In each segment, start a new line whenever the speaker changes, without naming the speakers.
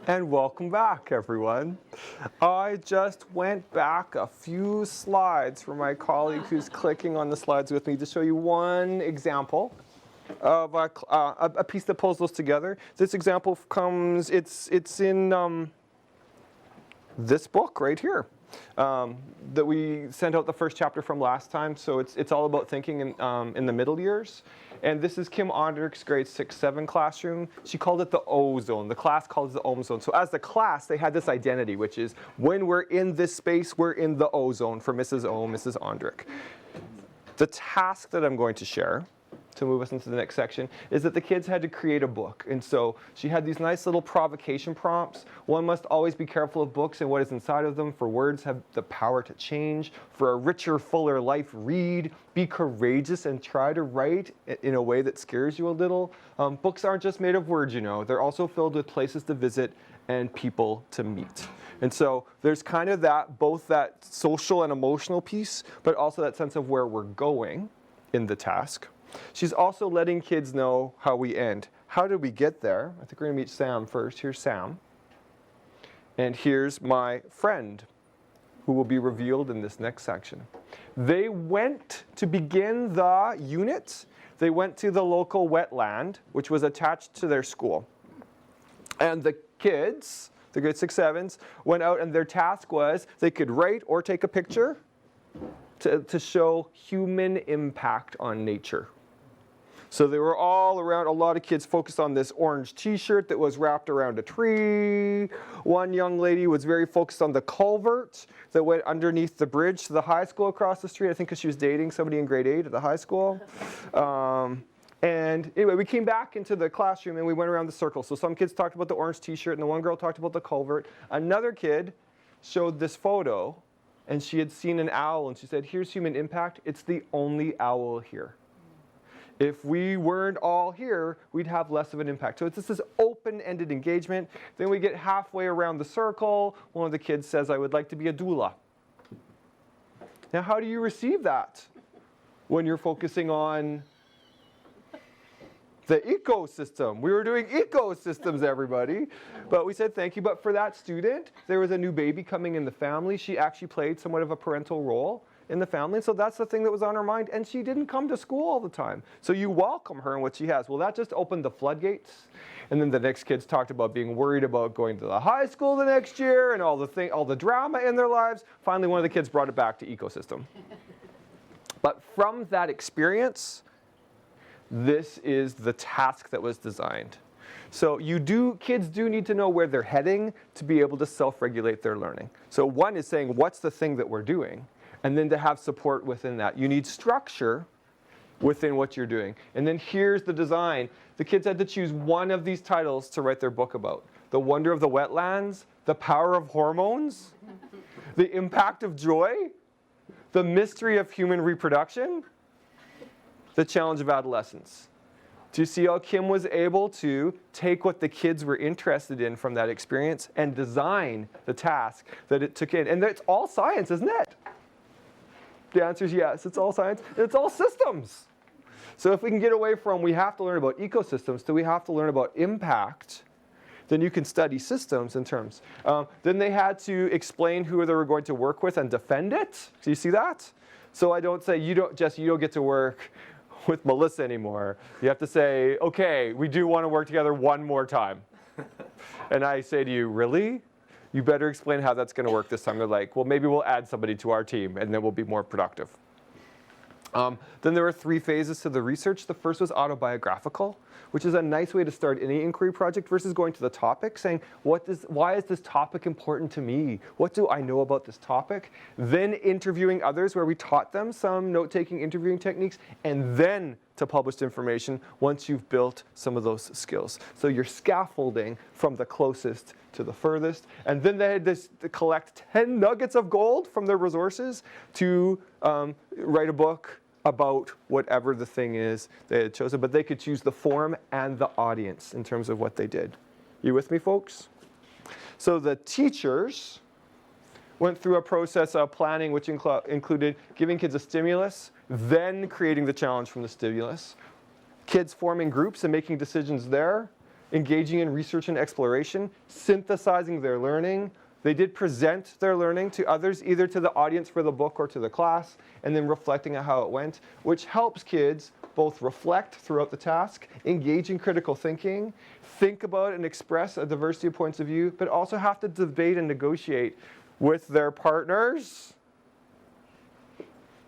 And welcome back, everyone. I just went back a few slides for my colleague who's clicking on the slides with me to show you one example of a piece that pulls those together. This example comes, it's in this book right here that we sent out the first chapter from last time. So it's all about thinking in the middle years. And this is Kim Ondrich's grade 6-7 classroom. She called it the Ozone. The class called it the Ozone. So as the class, they had this identity, which is when we're in this space, we're in the Ozone for Mrs. O, Mrs. Ondrich. The task that I'm going to share to move us into the next section is that the kids had to create a book. And so she had these nice little provocation prompts. One must always be careful of books and what is inside of them, for words have the power to change. For a richer, fuller life, read. Be courageous and try to write in a way that scares you a little. Books aren't just made of words, you know. They're also filled with places to visit and people to meet. And so there's kind of that, both that social and emotional piece, but also that sense of where we're going in the task. She's also letting kids know how we end. How did we get there? I think we're going to meet Sam first. Here's Sam. And here's my friend, who will be revealed in this next section. They went to begin the unit. They went to the local wetland, which was attached to their school. And the kids, the grade 6-7s, went out and their task was they could write or take a picture to show human impact on nature. So they were all around, a lot of kids focused on this orange t-shirt that was wrapped around a tree. One young lady was very focused on the culvert that went underneath the bridge to the high school across the street, I think because she was dating somebody in grade 8 at the high school. And anyway, we came back into the classroom and we went around the circle. So some kids talked about the orange t-shirt and the one girl talked about the culvert. Another kid showed this photo and she had seen an owl and she said, here's human impact. It's the only owl here. If we weren't all here, we'd have less of an impact. So it's just this open-ended engagement. Then we get halfway around the circle. One of the kids says, I would like to be a doula. Now, how do you receive that when you're focusing on the ecosystem? We were doing ecosystems, everybody. But we said thank you. But for that student, there was a new baby coming in the family. She actually played somewhat of a parental role in the family. And so that's the thing that was on her mind. And she didn't come to school all the time. So you welcome her and what she has. Well, that just opened the floodgates. And then the next kids talked about being worried about going to the high school the next year and all the drama in their lives. Finally, one of the kids brought it back to ecosystem. But from that experience, this is the task that was designed. So kids do need to know where they're heading to be able to self-regulate their learning. So one is saying, what's the thing that we're doing? And then to have support within that. You need structure within what you're doing. And then here's the design. The kids had to choose one of these titles to write their book about. The Wonder of the Wetlands, The Power of Hormones, The Impact of Joy, The Mystery of Human Reproduction, The Challenge of Adolescence. Do you see how Kim was able to take what the kids were interested in from that experience and design the task that it took in? And it's all science, isn't it? The answer is yes, it's all science, it's all systems. So if we can get away from we have to learn about ecosystems to we have to learn about impact, then you can study systems in terms. Then they had to explain who they were going to work with and defend it. Do you see that? So I don't say, you don't get to work with Melissa anymore. You have to say, okay, we do want to work together one more time. And I say to you, really? You better explain how that's going to work this time. They're like, well, maybe we'll add somebody to our team, and then we'll be more productive. Then there were 3 phases to the research. The first was autobiographical, which is a nice way to start any inquiry project versus going to the topic, saying, why is this topic important to me? What do I know about this topic? Then interviewing others, where we taught them some note-taking interviewing techniques, and then to published information once you've built some of those skills. So you're scaffolding from the closest to the furthest. And then they had to collect 10 nuggets of gold from their resources to write a book about whatever the thing is they had chosen. But they could choose the form and the audience in terms of what they did. You with me, folks? So the teachers went through a process of planning which included giving kids a stimulus, then creating the challenge from the stimulus, kids forming groups and making decisions there, engaging in research and exploration, synthesizing their learning. They did present their learning to others, either to the audience for the book or to the class, and then reflecting on how it went, which helps kids both reflect throughout the task, engage in critical thinking, think about and express a diversity of points of view, but also have to debate and negotiate with their partners,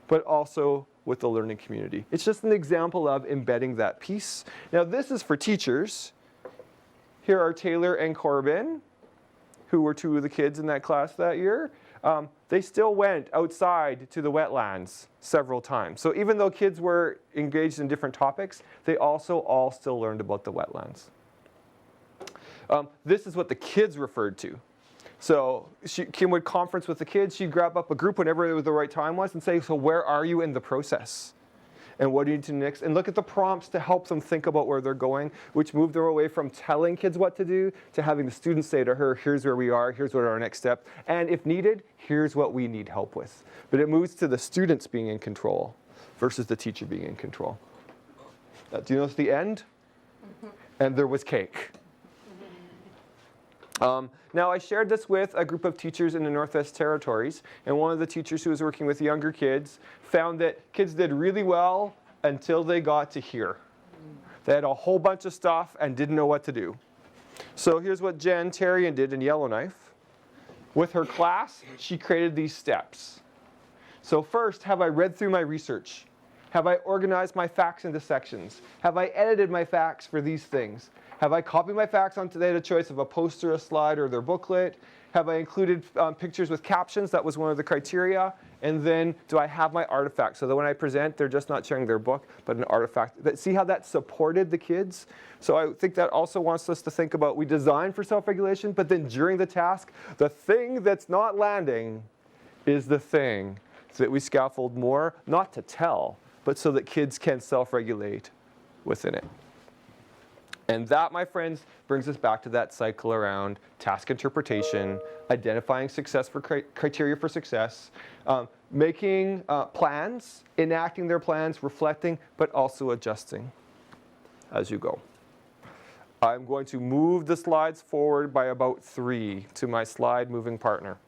but also with the learning community. It's just an example of embedding that piece. Now this is for teachers. Here are Taylor and Corbin, who were two of the kids in that class that year. They still went outside to the wetlands several times. So even though kids were engaged in different topics, they also all still learned about the wetlands. This is what the kids referred to. So Kim would conference with the kids. She'd grab up a group whenever the right time was and say, so where are you in the process? And what do you need to do next? And look at the prompts to help them think about where they're going, which moved them away from telling kids what to do to having the students say to her, here's where we are, here's what our next step, and if needed, here's what we need help with. But it moves to the students being in control versus the teacher being in control. Do you notice the end? And there was cake. Now I shared this with a group of teachers in the Northwest Territories, and one of the teachers who was working with younger kids found that kids did really well until they got to here. They had a whole bunch of stuff and didn't know what to do. So here's what Jen Tarian did in Yellowknife. With her class, she created these steps. So first, have I read through my research? Have I organized my facts into sections? Have I edited my facts for these things? Have I copied my facts onto, they had a choice of a poster, a slide, or their booklet? Have I included pictures with captions? That was one of the criteria. And then do I have my artifacts? So that when I present, they're just not sharing their book, but an artifact. See how that supported the kids? So I think that also wants us to think about, we design for self-regulation, but then during the task, the thing that's not landing is the thing that we scaffold more, not to tell, but so that kids can self-regulate within it. And that, my friends, brings us back to that cycle around task interpretation, identifying success for criteria for success, making plans, enacting their plans, reflecting, but also adjusting as you go. I'm going to move the slides forward by about 3 to my slide moving partner.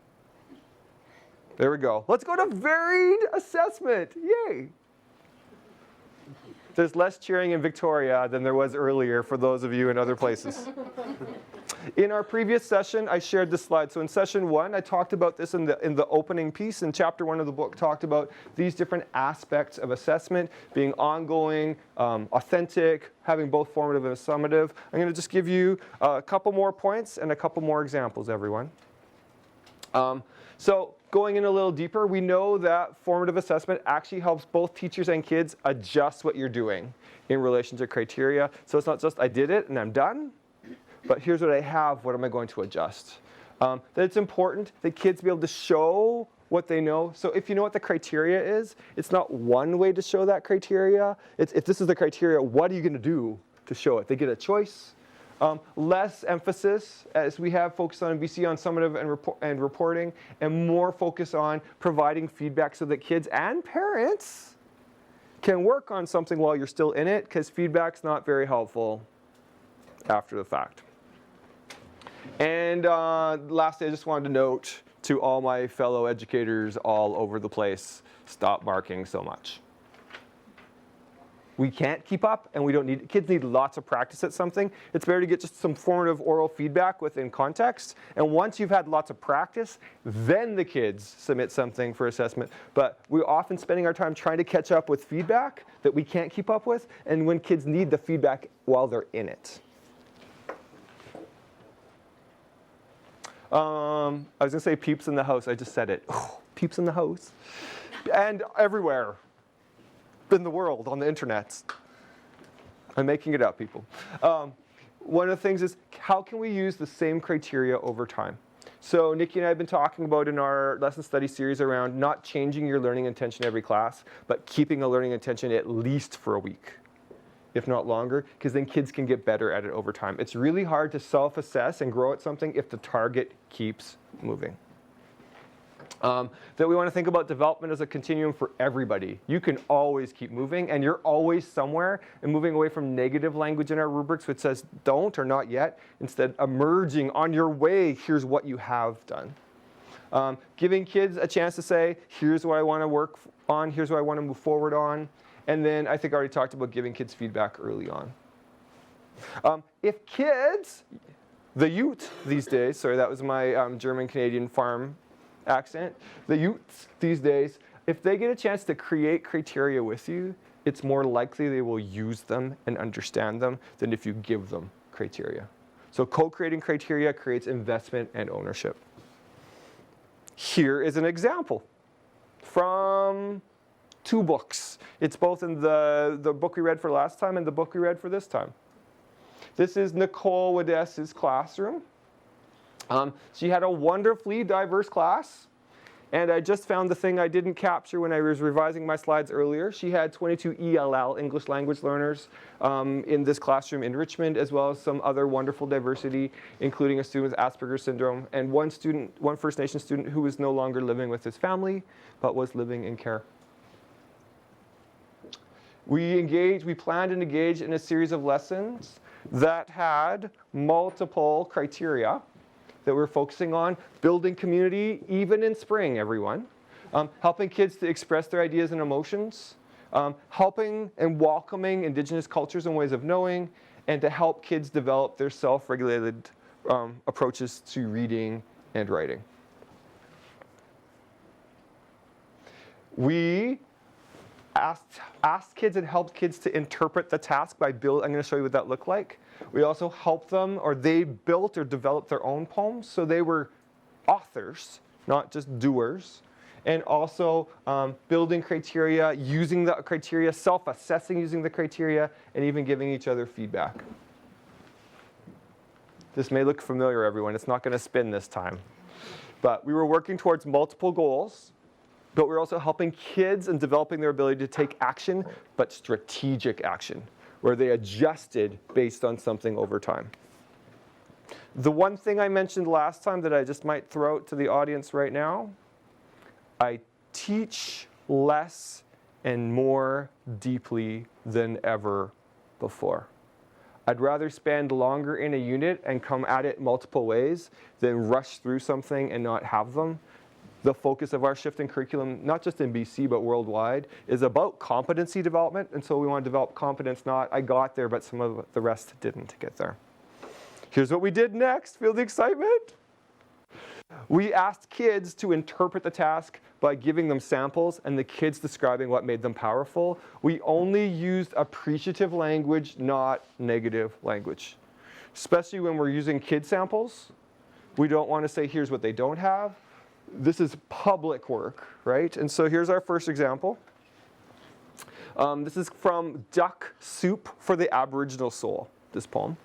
There we go. Let's go to varied assessment. Yay! There's less cheering in Victoria than there was earlier for those of you in other places. In our previous session, I shared this slide. So in session 1, I talked about this in the opening piece. In chapter 1 of the book, talked about these different aspects of assessment being ongoing, authentic, having both formative and summative. I'm going to just give you a couple more points and a couple more examples, everyone. So going in a little deeper, we know that formative assessment actually helps both teachers and kids adjust what you're doing in relation to criteria. So it's not just I did it and I'm done, but here's what I have, what am I going to adjust? That it's important that kids be able to show what they know. So if you know what the criteria is, it's not one way to show that criteria. It's if this is the criteria, what are you going to do to show it? They get a choice. Less emphasis, as we have focused on in BC, on summative and reporting, and more focus on providing feedback so that kids and parents can work on something while you're still in it, because feedback's not very helpful after the fact. And lastly, I just wanted to note to all my fellow educators all over the place, stop marking so much. We can't keep up, and we don't need, kids need lots of practice at something. It's better to get just some formative oral feedback within context. And once you've had lots of practice, then the kids submit something for assessment. But we're often spending our time trying to catch up with feedback that we can't keep up with, and when kids need the feedback while they're in it. I was going to say peeps in the house. I just said it. Oh, peeps in the house. And everywhere in the world, on the internet. I'm making it up, people. One of the things is, how can we use the same criteria over time? So Nikki and I have been talking about in our lesson study series around not changing your learning intention every class, but keeping a learning intention at least for a week, if not longer, because then kids can get better at it over time. It's really hard to self-assess and grow at something if the target keeps moving. That we want to think about development as a continuum for everybody. You can always keep moving, and you're always somewhere, and moving away from negative language in our rubrics which says don't or not yet, instead emerging on your way, here's what you have done. Giving kids a chance to say, here's what I want to work on, here's what I want to move forward on, and then I think I already talked about giving kids feedback early on. If kids, the youth these days, sorry, that was my German-Canadian farm accent, the youths these days, if they get a chance to create criteria with you, it's more likely they will use them and understand them than if you give them criteria. So co-creating criteria creates investment and ownership. Here is an example from 2 books. It's both in the book we read for last time and the book we read for this time. This is Nicole Wadess's classroom. She had a wonderfully diverse class, and I just found the thing I didn't capture when I was revising my slides earlier. She had 22 ELL, English language learners, in this classroom in Richmond, as well as some other wonderful diversity, including a student with Asperger's syndrome, and one First Nation student who was no longer living with his family, but was living in care. We planned and engaged in a series of lessons that had multiple criteria that we're focusing on: building community, even in spring, everyone. Helping kids to express their ideas and emotions. Helping and welcoming Indigenous cultures and ways of knowing, and to help kids develop their self-regulated approaches to reading and writing. We asked kids and helped kids to interpret the task by I'm going to show you what that looked like. We also helped them, or they built or developed their own poems, so they were authors, not just doers. And also building criteria, using the criteria, self-assessing using the criteria, and even giving each other feedback. This may look familiar, everyone. It's not going to spin this time. But we were working towards multiple goals, but we're also helping kids and developing their ability to take action, but strategic action, where they adjusted based on something over time. The one thing I mentioned last time that I just might throw out to the audience right now, I teach less and more deeply than ever before. I'd rather spend longer in a unit and come at it multiple ways than rush through something and not have them. The focus of our shift in curriculum, not just in BC but worldwide, is about competency development, and so we want to develop competence, not I got there but some of the rest didn't get there. Here's what we did next. Feel the excitement? We asked kids to interpret the task by giving them samples and the kids describing what made them powerful. We only used appreciative language, not negative language. Especially when we're using kid samples, we don't want to say here's what they don't have. This is public work, right? And so here's our first example. This is from Duck Soup for the Aboriginal Soul, this poem.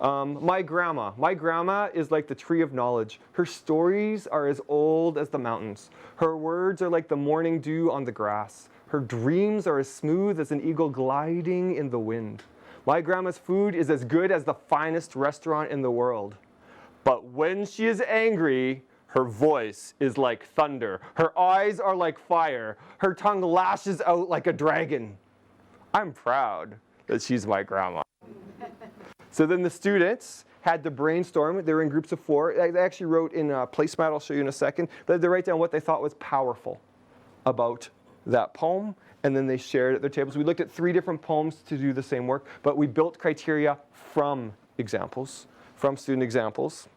My grandma is like the tree of knowledge. Her stories are as old as the mountains. Her words are like the morning dew on the grass. Her dreams are as smooth as an eagle gliding in the wind. My grandma's food is as good as the finest restaurant in the world. But when she is angry, her voice is like thunder. Her eyes are like fire. Her tongue lashes out like a dragon. I'm proud that she's my grandma. So then the students had to brainstorm. They were in groups of 4. They actually wrote in a placemat, I'll show you in a second. They had to write down what they thought was powerful about that poem, and then they shared at their tables. We looked at 3 different poems to do the same work, but we built criteria from examples, from student examples.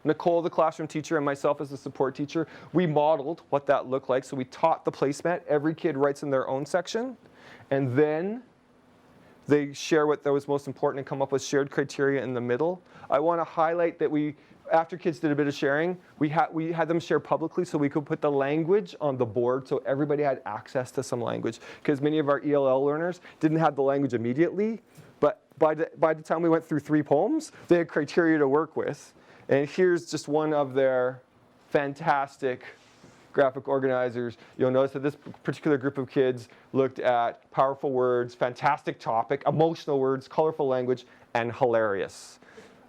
Nicole, the classroom teacher, and myself as the support teacher, we modeled what that looked like. So we taught the placemat. Every kid writes in their own section, and then they share what was most important and come up with shared criteria in the middle. I want to highlight that after kids did a bit of sharing, we had them share publicly so we could put the language on the board so everybody had access to some language. Because many of our ELL learners didn't have the language immediately, but by the time we went through 3 poems, they had criteria to work with. And here's just one of their fantastic graphic organizers. You'll notice that this particular group of kids looked at powerful words, fantastic topic, emotional words, colorful language, and hilarious.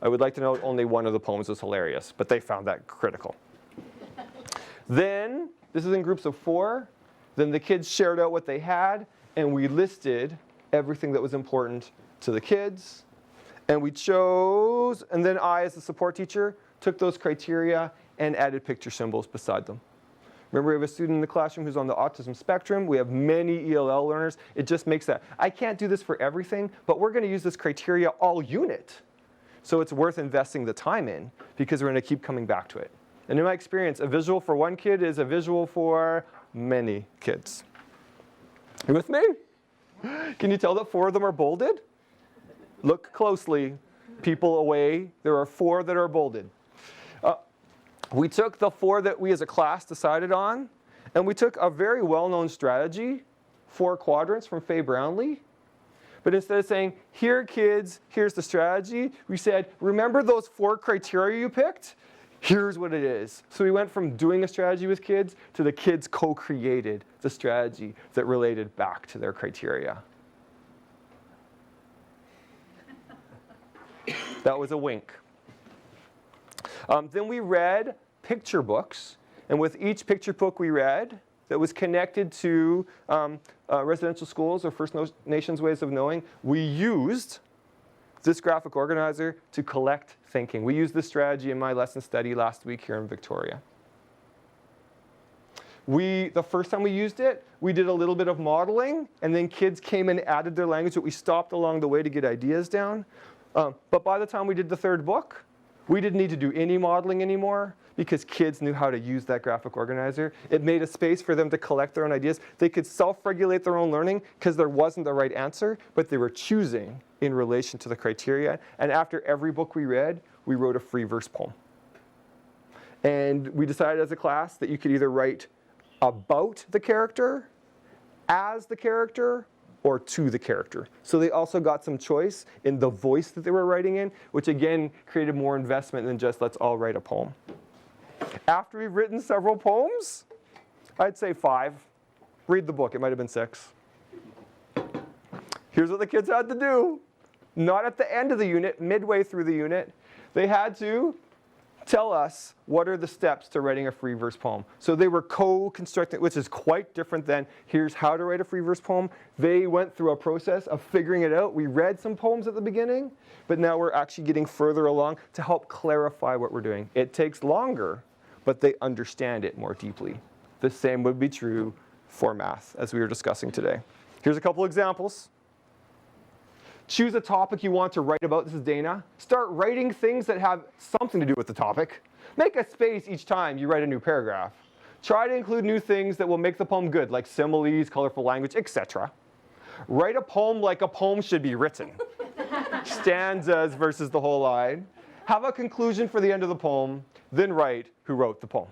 I would like to note only one of the poems was hilarious, but they found that critical. Then, this is in groups of 4, then the kids shared out what they had, and we listed everything that was important to the kids. And we chose, and then I, as the support teacher, took those criteria and added picture symbols beside them. Remember, we have a student in the classroom who's on the autism spectrum. We have many ELL learners. It just makes that. I can't do this for everything, but we're going to use this criteria all unit. So it's worth investing the time in because we're going to keep coming back to it. And in my experience, a visual for one kid is a visual for many kids. You with me? Can you tell that 4 of them are bolded? Look closely. People away. There are 4 that are bolded. We took the 4 that we as a class decided on, and we took a very well-known strategy, 4 quadrants from Faye Brownlee. But instead of saying, here kids, here's the strategy, we said, remember those 4 criteria you picked? Here's what it is. So we went from doing a strategy with kids to the kids co-created the strategy that related back to their criteria. That was a wink. Then we read picture books, and with each picture book we read that was connected to residential schools or First Nations ways of knowing, we used this graphic organizer to collect thinking. We used this strategy in my lesson study last week here in Victoria. The first time we used it, we did a little bit of modeling, and then kids came and added their language, but we stopped along the way to get ideas down. But by the time we did the 3rd book, we didn't need to do any modeling anymore because kids knew how to use that graphic organizer. It made a space for them to collect their own ideas. They could self-regulate their own learning because there wasn't the right answer, but they were choosing in relation to the criteria. And after every book we read, we wrote a free verse poem. And we decided as a class that you could either write about the character, as the character, or to the character. So they also got some choice in the voice that they were writing in, which again created more investment than just let's all write a poem. After we've written several poems, I'd say 5. Read the book, it might have been 6. Here's what the kids had to do. Not at the end of the unit, midway through the unit. They had to tell us what are the steps to writing a free verse poem. So they were co-constructing, which is quite different than here's how to write a free verse poem. They went through a process of figuring it out. We read some poems at the beginning, but now we're actually getting further along to help clarify what we're doing. It takes longer, but they understand it more deeply. The same would be true for math, as we were discussing today. Here's a couple examples. Choose a topic you want to write about. This is Dana. Start writing things that have something to do with the topic. Make a space each time you write a new paragraph. Try to include new things that will make the poem good, like similes, colorful language, etc. Write a poem like a poem should be written. Stanzas versus the whole line. Have a conclusion for the end of the poem, then write who wrote the poem.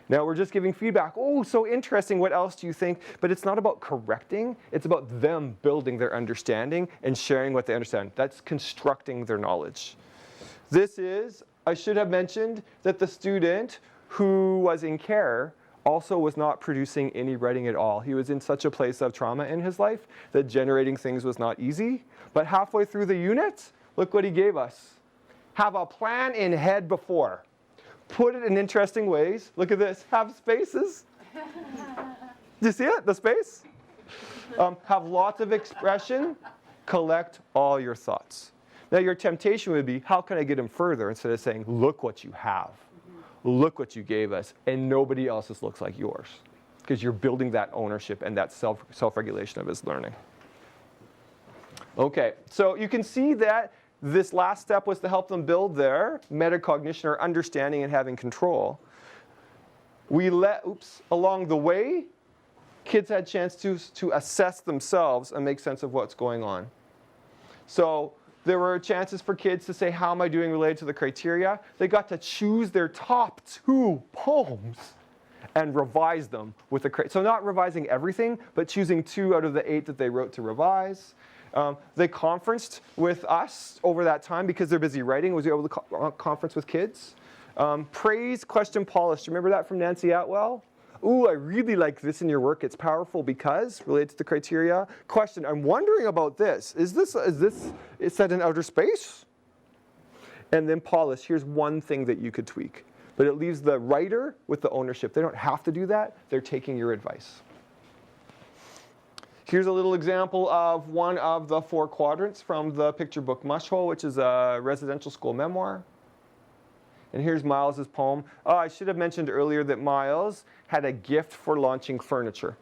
Now we're just giving feedback. Oh, so interesting. What else do you think? But it's not about correcting. It's about them building their understanding and sharing what they understand. That's constructing their knowledge. This is, I should have mentioned that the student who was in care also was not producing any writing at all. He was in such a place of trauma in his life that generating things was not easy. But halfway through the unit, look what he gave us. Have a plan in head before. Put it in interesting ways. Look at this. Have spaces. Do you see it? The space? Have lots of expression. Collect all your thoughts. Now your temptation would be, how can I get them further? Instead of saying, look what you have. Look what you gave us. And nobody else's looks like yours. Because you're building that ownership and that self-regulation of his learning. Okay, so you can see that this last step was to help them build their metacognition or understanding and having control. Along the way, kids had a chance to assess themselves and make sense of what's going on. So there were chances for kids to say, how am I doing related to the criteria? They got to choose their top 2 poems and revise them with the criteria. So not revising everything, but choosing 2 out of the 8 that they wrote to revise. They conferenced with us over that time because they're busy writing. Was able to conference with kids. Praise, question, polish. Remember that from Nancy Atwell? Ooh, I really like this in your work. It's powerful because related to the criteria. Question, I'm wondering about this. Is set in outer space? And then polish. Here's one thing that you could tweak. But it leaves the writer with the ownership. They don't have to do that. They're taking your advice. Here's a little example of one of the 4 quadrants from the picture book Mushhole, which is a residential school memoir. And here's Miles's poem. Oh, I should have mentioned earlier that Miles had a gift for launching furniture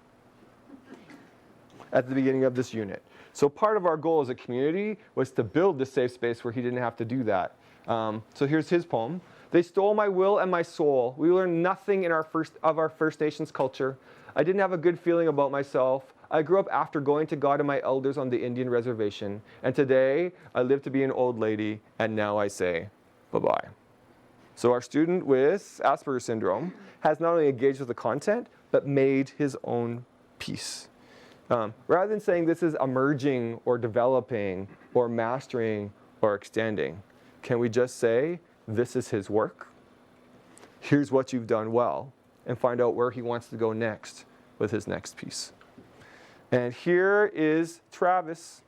at the beginning of this unit. So part of our goal as a community was to build this safe space where he didn't have to do that. So here's his poem. They stole my will and my soul. We learned nothing in our First Nations culture. I didn't have a good feeling about myself. I grew up after going to God and my elders on the Indian reservation. And today, I live to be an old lady, and now I say bye-bye. So our student with Asperger's syndrome has not only engaged with the content, but made his own piece. Rather than saying this is emerging or developing or mastering or extending, can we just say this is his work? Here's what you've done well, and find out where he wants to go next with his next piece. And here is Travis.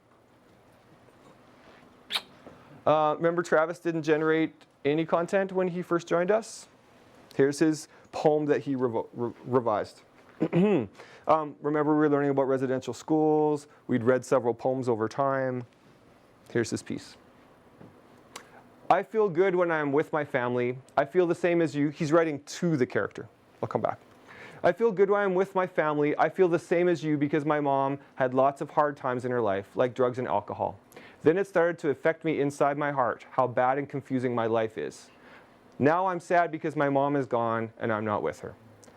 Remember, Travis didn't generate any content when he first joined us? Here's his poem that he revised. Remember, we were learning about residential schools. We'd read several poems over time. Here's his piece. I feel good when I'm with my family. I feel the same as you. He's writing to the character. I'll come back. I feel good when I'm with my family. I feel the same as you because my mom had lots of hard times in her life, like drugs and alcohol. Then it started to affect me inside my heart, how bad and confusing my life is. Now I'm sad because my mom is gone and I'm not with her.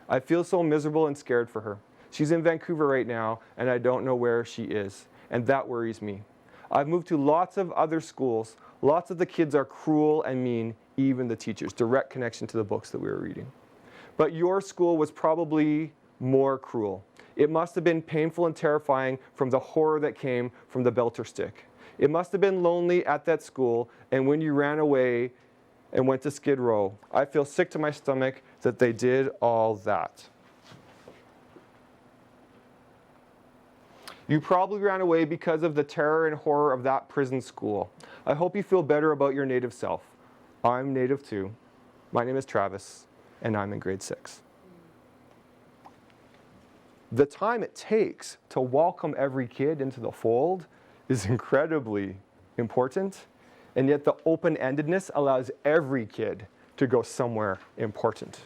I feel so miserable and scared for her. She's in Vancouver right now and I don't know where she is, and that worries me. I've moved to lots of other schools. Lots of the kids are cruel and mean, even the teachers. Direct connection to the books that we were reading. But your school was probably more cruel. It must have been painful and terrifying from the horror that came from the Belter stick. It must have been lonely at that school, and when you ran away and went to Skid Row, I feel sick to my stomach that they did all that. You probably ran away because of the terror and horror of that prison school. I hope you feel better about your native self. I'm native too. My name is Travis, and I'm in grade 6. The time it takes to welcome every kid into the fold is incredibly important, and yet the open-endedness allows every kid to go somewhere important.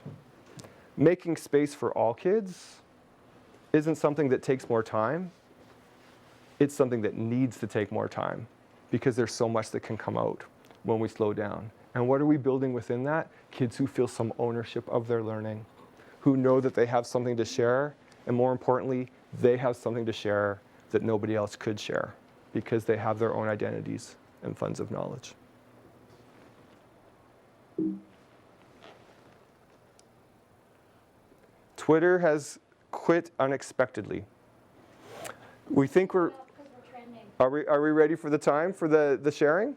Making space for all kids isn't something that takes more time. It's something that needs to take more time because there's so much that can come out when we slow down. And what are we building within that? Kids who feel some ownership of their learning, who know that they have something to share, and more importantly, they have something to share that nobody else could share because they have their own identities and funds of knowledge. Twitter has quit unexpectedly. We think we're Are we ready for the time for the sharing?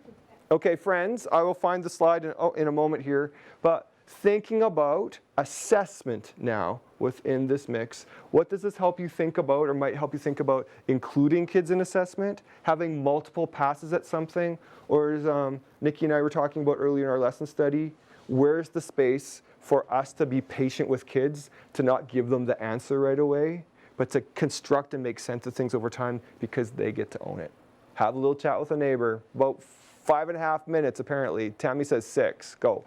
Okay, friends, I will find the slide in a moment here, but thinking about assessment now within this mix, what does this help you think about, or might help you think about including kids in assessment, having multiple passes at something, or as Nikki and I were talking about earlier in our lesson study, where's the space for us to be patient with kids, to not give them the answer right away, but to construct and make sense of things over time because they get to own it. Have a little chat with a neighbor, about 5.5 minutes apparently. Tammy says 6, go.